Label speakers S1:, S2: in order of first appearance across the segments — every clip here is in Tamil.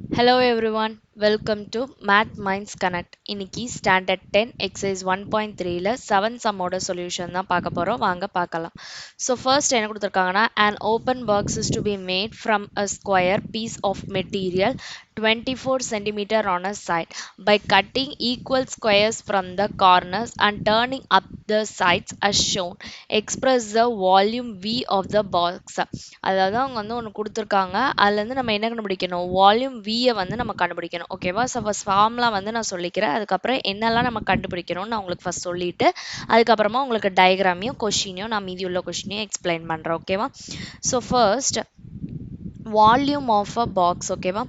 S1: Hello everyone, welcome to Math Minds Connect. இன்னைக்கு ஸ்டாண்டர்ட் 10 எக்ஸசைஸ் 1.3ல 7 சம்மோட சொல்யூஷன் தான் பார்க்க போறோம். வாங்க பார்க்கலாம். ஸோ ஃபர்ஸ்ட் என்ன கொடுத்துருக்காங்கன்னா an open box is to be made from a square piece of material 24 centimeter on a side by cutting equal squares from the corners and turning up the sides as shown. Express the volume V of the box. அதாவது அவங்க வந்து ஒன்று கொடுத்துருக்காங்க. அதுலேருந்து நம்ம என்ன கண்டுபிடிக்கணும், வால்யூம் வியை வந்து நம்ம கண்டுபிடிக்கணும். ஓகேவா? ஸோ ஃபஸ்ட் ஃபார்ம்லாம் வந்து நான் சொல்லிக்கிறேன். அதுக்கப்புறம் என்னெல்லாம் நம்ம கண்டுபிடிக்கணும்னு நான் உங்களுக்கு ஃபஸ்ட் சொல்லிட்டு அதுக்கப்புறமா உங்களுக்கு டயக்ராமையும் கொஷினையும் நான் மீதி உள்ள கொஷினையும் எக்ஸ்பிளைன் பண்ணுறேன். ஓகேவா? So first volume of a box. ஓகேவா?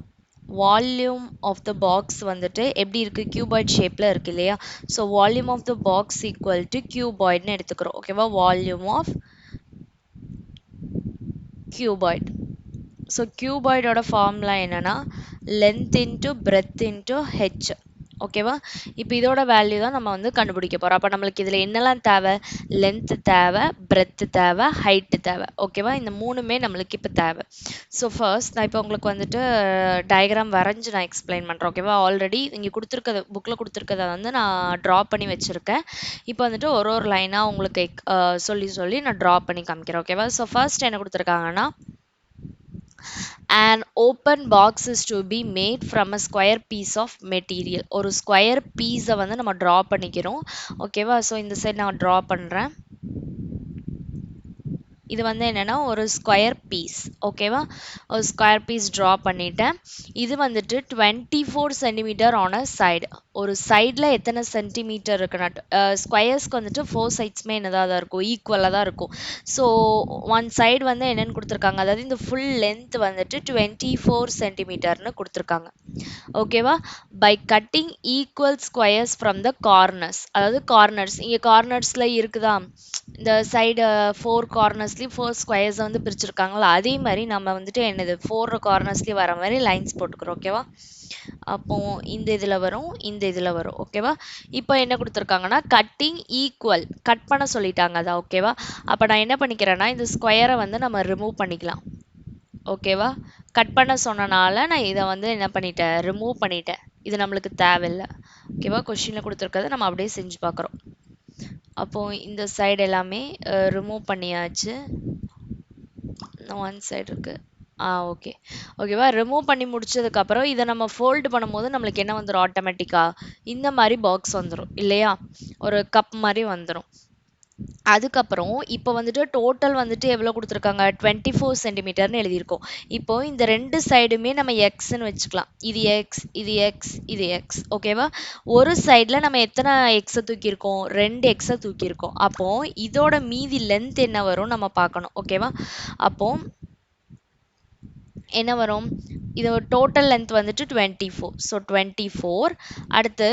S1: வால்யூம் ஆஃப் த பாக்ஸ் வந்துட்டு எப்படி இருக்குது, கியூபாய்ட் ஷேப்பில் இருக்குது இல்லையா? So volume of the box equal to கியூபாய்ட்னு எடுத்துக்கிறோம். ஓகேவா? Volume of cuboid. ஸோ கியூபாய்டோட ஃபார்முலா என்னன்னா length into breadth into H. ஓகேவா? இப்போ இதோட வேல்யூ தான் நம்ம வந்து கண்டுபிடிக்க போகிறோம். அப்போ நம்மளுக்கு இதில் என்னெல்லாம் தேவை, லென்த்து தேவை, பிரெத்து தேவை, ஹைட்டு தேவை. ஓகேவா? இந்த மூணுமே நம்மளுக்கு இப்போ தேவை. ஸோ ஃபர்ஸ்ட் நான் இப்போ உங்களுக்கு வந்துட்டு டயக்ராம் வரைஞ்சி நான் எக்ஸ்பிளைன் பண்ணுறேன். ஓகேவா? ஆல்ரெடி இங்கே கொடுத்துருக்கத புக்கில் கொடுத்துருக்கத வந்து நான் ட்ரா பண்ணி வச்சுருக்கேன். இப்போ வந்துட்டு ஒரு ஒரு லைனாக உங்களுக்கு சொல்லி சொல்லி நான் ட்ரா பண்ணி காமிக்கிறேன். ஓகேவா? ஸோ ஃபர்ஸ்ட் என்ன கொடுத்துருக்காங்கன்னா an open box is to be made from a square piece of material. ஒரு ஸ்கொயர் பீஸை வந்து நம்ம ட்ரா பண்ணிக்கிறோம். ஓகேவா? ஸோ இந்த சைட் நான் ட்ரா பண்ணுறேன். இது வந்து என்னன்னா ஒரு ஸ்கொயர் பீஸ். ஓகேவா? ஒரு ஸ்கொயர் பீஸ் ட்ரா பண்ணிட்டேன். இது வந்துட்டு 24 சென்டிமீட்டர் ஆன் அ சைடு. ஒரு சைடில் எத்தனை சென்டிமீட்டர் இருக்குன்னா ஸ்கொயர்ஸ்க்கு வந்துட்டு 4 சைட்ஸுமே என்னதாக தான் இருக்கும், ஈக்குவலாக தான் இருக்கும். ஸோ ஒன் சைடு வந்து என்னென்னு கொடுத்துருக்காங்க, அதாவது இந்த ஃபுல் லென்த் வந்துட்டு 24 சென்டிமீட்டர்னு கொடுத்துருக்காங்க. ஓகேவா? By cutting equal squares from the corners. அதாவது கார்னர்ஸ் இங்கே கார்னர்ஸில் இருக்குதா, இந்த சைடு 4 கார்னர்ஸ்லேயும் 4 ஸ்கொயர்ஸை வந்து பிரிச்சிருக்காங்களா, அதே மாதிரி நம்ம வந்துட்டு என்னது 4 கார்னர்ஸ்லேயும் வர மாதிரி லைன்ஸ் போட்டுக்கிறோம். ஓகேவா? அப்போ இந்த இதில் வரும், இந்த இதில் வரும். ஓகேவா? இப்போ என்ன கொடுத்துருக்காங்கன்னா கட்டிங் ஈக்குவல், கட் பண்ண சொல்லிட்டாங்க அதான். ஓகேவா? அப்போ நான் என்ன பண்ணிக்கிறேன்னா இந்த ஸ்கொயரை வந்து நம்ம ரிமூவ் பண்ணிக்கலாம். ஓகேவா? கட் பண்ண சொன்னனால நான் இதை வந்து என்ன பண்ணிட்டேன், ரிமூவ் பண்ணிட்டேன். இது நம்மளுக்கு தேவையில்லை. ஓகேவா? கொஷினில் கொடுத்துருக்கதை நம்ம அப்படியே செஞ்சு பார்க்குறோம். அப்போது இந்த சைடு எல்லாமே ரிமூவ் பண்ணியாச்சு. ஒன் சைடு இருக்குது. ஓகே. ஓகேவா? ரிமூவ் பண்ணி முடிச்சதுக்கப்புறம் இதை நம்ம ஃபோல்டு பண்ணும்போது நம்மளுக்கு என்ன வந்துடும், ஆட்டோமேட்டிக்காக இந்த மாதிரி பாக்ஸ் வந்துடும் இல்லையா? ஒரு கப் மாதிரி வந்துடும். அதுக்கப்புறம் இப்போ வந்துட்டு டோட்டல் வந்துட்டு எவ்வளோ கொடுத்துருக்காங்க, 24 சென்டிமீட்டர்னு எழுதியிருக்கோம். இப்போ இந்த ரெண்டு சைடுமே நம்ம எக்ஸ்ன்னு வச்சுக்கலாம். இது எக்ஸ், இது எக்ஸ், இது எக்ஸ். ஓகேவா? ஒரு சைடில் நம்ம எத்தனை எக்ஸை தூக்கியிருக்கோம், 2 எக்ஸை தூக்கியிருக்கோம். அப்போ இதோட மீதி லென்த் என்ன வரும் நம்ம பார்க்கணும். ஓகேவா? அப்போ என்ன வரும், இது டோட்டல் லென்த் வந்துட்டு 24. ஸோ 24 அடுத்து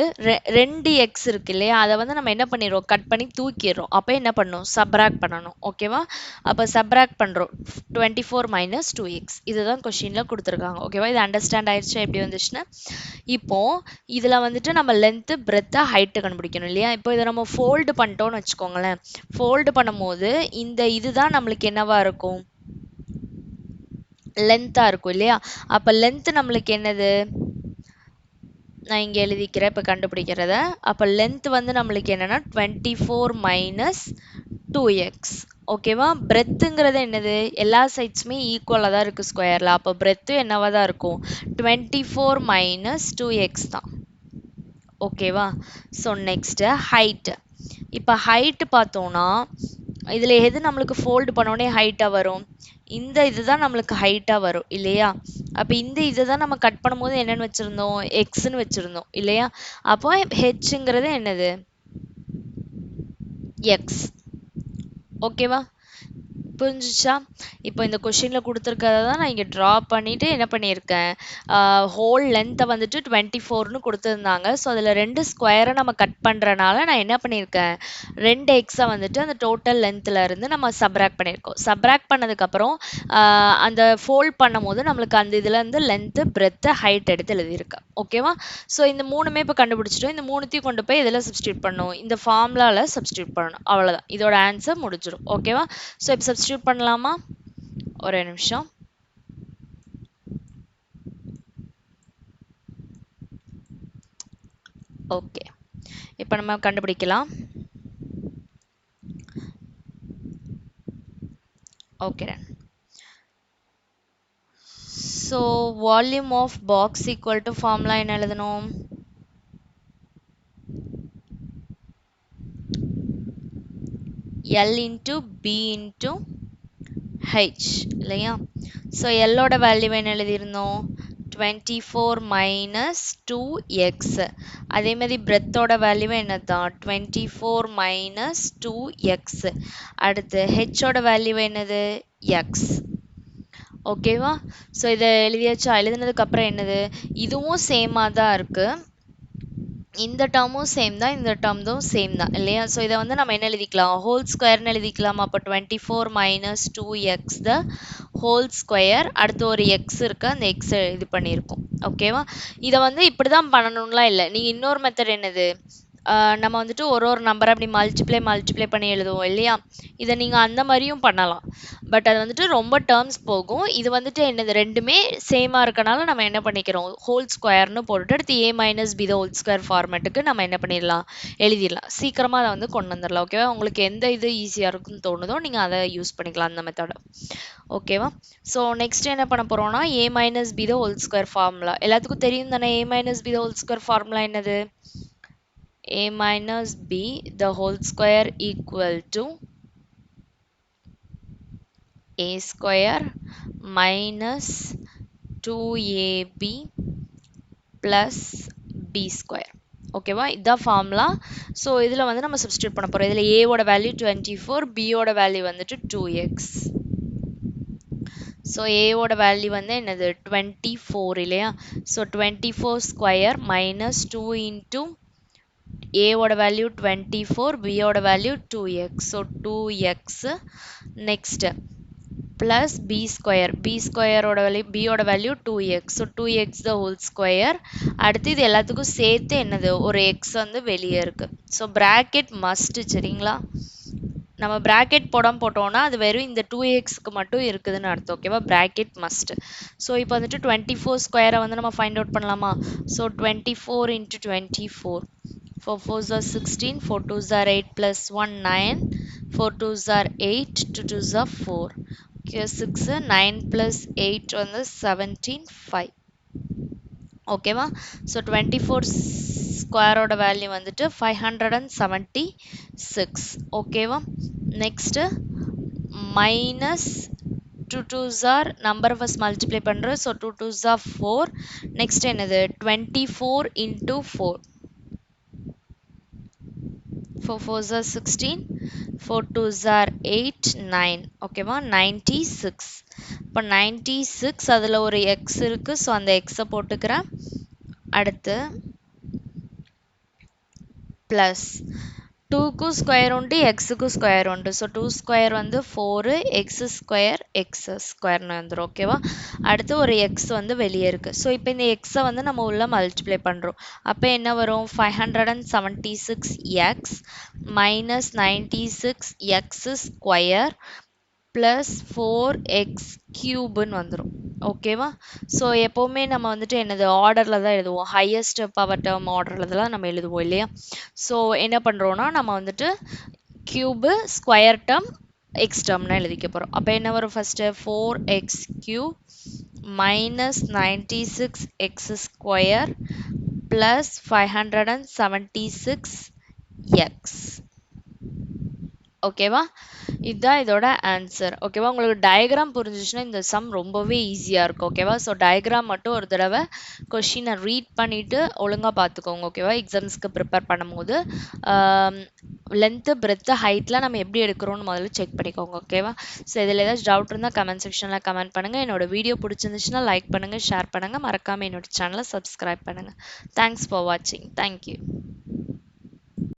S1: ரெண்டு எக்ஸ் இருக்கு இல்லையா, அதை வந்து நம்ம என்ன பண்ணிடுறோம், கட் பண்ணி தூக்கிடுறோம். அப்போ என்ன பண்ணணும், சப்ராக்ட் பண்ணணும். ஓகேவா? அப்போ சப்ராக்ட் பண்ணுறோம். 24 மைனஸ் 2x. இதுதான் கொஷினில் கொடுத்துருக்காங்க. ஓகேவா? இது அண்டர்ஸ்டாண்ட் ஆயிடுச்சு எப்படி வந்துச்சுன்னு. இப்போ இதில் வந்துட்டு நம்ம லென்த்து, பிரெத்தை, ஹைட்டு கண்டுபிடிக்கணும் இல்லையா? இப்போ இதை நம்ம ஃபோல்டு பண்ணிட்டோம்னு வச்சுக்கோங்களேன். ஃபோல்டு பண்ணும்போது இந்த இதுதான் நம்மளுக்கு என்னவா இருக்கும், லென்த்தாக இருக்கும் இல்லையா? அப்போ லென்த் நம்மளுக்கு என்னது, நான் இங்கே எழுதிக்கிறேன் இப்போ கண்டுபிடிக்கிறத. அப்போ லென்த் வந்து நம்மளுக்கு என்னென்னா 24 மைனஸ் 2x. ஓகேவா? பிரெத்துங்கிறது என்னது, எல்லா சைட்ஸுமே ஈக்குவலாக தான் இருக்குது ஸ்கொயரில். அப்போ பிரெத்து என்னவாக தான் இருக்கும், 24 மைனஸ் 2x தான். ஓகேவா? So next height. இப்போ ஹைட்டு பார்த்தோன்னா இதில் எது நம்மளுக்கு ஃபோல்டு பண்ணோடனே ஹைட்டாக வரும், இந்த இதுதான் நம்மளுக்கு ஹைட்டாக வரும் இல்லையா? அப்போ இந்த இதை தான் நம்ம கட் பண்ணும்போது என்னென்னு வச்சுருந்தோம், எக்ஸ்ன்னு வச்சுருந்தோம் இல்லையா? அப்போ ஹெச்ங்கிறது என்னது, எக்ஸ். ஓகேவா? புரிஞ்சிச்சா? இப்போ இந்த கொஷினில் கொடுத்துருக்கத தான் நான் இங்கே ட்ரா பண்ணிவிட்டு என்ன பண்ணியிருக்கேன், ஹோல் லென்த்தை வந்துட்டு 24ன்னு கொடுத்துருந்தாங்க. ஸோ அதில் 2 ஸ்கொயரை நம்ம கட் பண்ணுறனால நான் என்ன பண்ணியிருக்கேன், 2 எக்ஸை வந்துட்டு அந்த டோட்டல் லென்த்தில் இருந்து நம்ம சப்ராக்ட் பண்ணியிருக்கோம். சப்ராக்ட் பண்ணதுக்கப்புறம் அந்த ஃபோல்ட் பண்ணும் போது நம்மளுக்கு அந்த இதில் இருந்து லென்த்து, பிரெத்து, ஹைட் எடுத்து எழுதியிருக்கேன். ஓகேவா? ஸோ இந்த மூணுமே இப்போ கண்டுபிடிச்சிட்டோம். இந்த மூணுத்தையும் கொண்டு போய் இதில் சப்ஸ்டியூட் பண்ணணும், இந்த ஃபார்முலாவில் சப்ஸ்டியூட் பண்ணணும். அவ்வளோதான், இதோட ஆன்சர் முடிஞ்சிடும். ஓகேவா? ஸோ இப்போ சப்ஸ்டியூட் பண்ணலாமா, ஒரே நிமிஷம். ஓகே, இப்போ நம்ம கண்டுபிடிக்கலாம். Okay, so volume of box equal to formula என்ன எழுதணும்? L into B into H இல்லையா? ஸோ எல்லோட வேல்யூ என்ன எழுதியிருந்தோம்? 24 மைனஸ் 2x. அதே மாதிரி பிரெத்தோட வேல்யூ என்னதான்? 24 மைனஸ் 2x. அடுத்து ஹெச்சோட வேல்யூ என்னது? x. ஓகேவா? ஸோ இதை எழுதியாச்சா? எழுதுனதுக்கு அப்புறம் என்னது? இதுவும் சேமாக தான் இருக்கு. இந்த டேர்மும் சேம் தான், இந்த டேர்மும் சேம் தான் இல்லையா? ஸோ இதை வந்து நம்ம என்ன எழுதிக்கலாம்? ஹோல் ஸ்கொயர்னு எழுதிக்கலாமா? அப்போ 24 minus 2x the whole square. அடுத்து ஒரு எக்ஸ் இருக்குது, அந்த எக்ஸை இது பண்ணியிருக்கோம். ஓகேவா? இதை வந்து இப்படி தான் பண்ணணும்லாம் இல்லை. நீங்கள் இன்னொரு மெத்தட் என்னது? நம்ம வந்துட்டு ஒரு நம்பரை அப்படி மல்டிப்ளை பண்ணி எழுதுவோம் இல்லையா? இதை நீங்கள் அந்த மாதிரியும் பண்ணலாம். பட் அது வந்துட்டு ரொம்ப டேர்ம்ஸ் போகும். இது வந்துட்டு என்னது? ரெண்டுமே சேமாக இருக்கனால நம்ம என்ன பண்ணிக்கிறோம்? ஹோல் ஸ்கொயர்னு போட்டுட்டு அடுத்து a minus B the whole square ஃபார்மேட்டுக்கு நம்ம என்ன பண்ணிடலாம்? எழுதிடலாம். சீக்கிரமாக அதை வந்து கொண்டு வந்துடலாம். ஓகேவா? உங்களுக்கு எந்த இது ஈஸியாக இருக்குன்னு தோணுதோ நீங்கள் அதை யூஸ் பண்ணிக்கலாம், அந்த மெத்தடை. ஓகேவா? ஸோ நெக்ஸ்ட் என்ன பண்ண போகிறோம்னா, a minus B the whole square formula எல்லாத்துக்கும் தெரியும் தானே? a minus B the whole square formula என்னது? a minus b the whole square equal to a square minus 2ab plus b square. ஓகேவா? இதுதான் ஃபார்முலா. ஸோ இதில் வந்து நம்ம சப்ஸ்டியூட் பண்ண போகிறோம். இதில் ஏவோட வேல்யூ 24, பியோட வேல்யூ வந்துட்டு 2x. ஸோ ஏவோட வேல்யூ வந்து என்னது? 24 இல்லையா? So 24 square minus 2 into a ஓட வேல்யூ 24, b ஓட value 2x. So 2x next plus b square. b ஸ்கொயரோட வேல்யூ, b ஓட value 2x. So 2x the whole square. அடுத்து இது எல்லாத்துக்கும் சேர்த்து என்னது? ஒரு x வந்து வெளியே இருக்கு. So bracket must. சரிங்களா? நம்ம பிராக்கெட் போட்டோம்னா அது வெறும் இந்த 2xக்கு மட்டும் இருக்குதுன்னு அர்த்தம். ஓகேவா? Bracket must. ஸோ இப்போ வந்துட்டு 24 ஸ்கொயரை வந்து நம்ம ஃபைண்ட் அவுட் பண்ணலாமா? So 24 into 24. 4 4s are 16, 4 2s are 8 plus 1 9, 4 2s are 8, 2 2s are 4. Okay, 6 9 plus 8 வந்து 17 5. ஓகேவா? ஸோ 24 ஸ்கொயரோட வேல்யூ வந்துட்டு 576. ஓகேவா? நெக்ஸ்ட்டு மைனஸ் 2 2s are நம்பரை ஃபஸ்ட் மல்டிப்ளை பண்ணுறோம். So 2 2s are 4. நெக்ஸ்ட் என்னது? 24 into 4. 4 4s are 16, 4 2s are 8, 9. ஓகேவா? 96. இப்போ 96 அதில் ஒரு x இருக்கு. ஸோ அந்த எக்ஸை போட்டுக்கிறேன். அடுத்து ப்ளஸ் 2க்கும் ஸ்கொயர் உண்டு, எக்ஸுக்கும் ஸ்கொயர் உண்டு. ஸோ 2 ஸ்கொயர் வந்து 4, எக்ஸ் ஸ்கொயர்னு வந்துடும். ஓகேவா? அடுத்து ஒரு எக்ஸ் வந்து வெளியே இருக்குது. ஸோ இப்போ இந்த எக்ஸை வந்து நம்ம உள்ள மல்டிப்ளை பண்ணுறோம். அப்போ என்ன வரும்? 576x minus 96x square plus 4x கியூப்னு வந்துடும். ஓகேவா? ஸோ எப்போவுமே நம்ம வந்துட்டு என்னது? ஆர்டரில் தான் எழுதுவோம். ஹையஸ்ட் பவர் டேர்ம் ஆர்டரில் தான் நம்ம எழுதுவோம் இல்லையா? ஸோ என்ன பண்ணுறோன்னா, நம்ம வந்துட்டு கியூபு ஸ்கொயர் டேர்ம் எக்ஸ் டேர்ம்னா எழுதிக்க போகிறோம். அப்போ என்ன வரும்? First 4x cube minus 96x square plus 576x. ஓகேவா? இதுதான் இதோட ஆன்சர். ஓகேவா? உங்களுக்கு டயக்ராம் புரிஞ்சிச்சுன்னா இந்த சம் ரொம்பவே ஈஸியாக இருக்கும். ஓகேவா? ஸோ டயக்ராம் மட்டும் ஒரு தடவை கொஷினை ரீட் பண்ணிவிட்டு ஒழுங்காக பார்த்துக்கோங்க. ஓகேவா? எக்ஸாம்ஸ்க்கு ப்ரிப்பேர் பண்ணும்போது லென்த்து பிரெத்து ஹைட்லாம் நம்ம எப்படி எடுக்கிறோன்னு முதல்ல செக் பண்ணிக்கோங்க. ஓகேவா? ஸோ இதில் ஏதாச்சும் டவுட் இருந்தால் கமெண்ட் செக்ஷனில் கமெண்ட் பண்ணுங்கள். என்னோட வீடியோ பிடிச்சிருந்துச்சுன்னா லைக் பண்ணுங்கள், ஷேர் பண்ணுங்கள். மறக்காமல் என்னோட சேனலை சப்ஸ்கிரைப் பண்ணுங்கள். தேங்க்ஸ் ஃபார் வாட்சிங். தேங்க்யூ.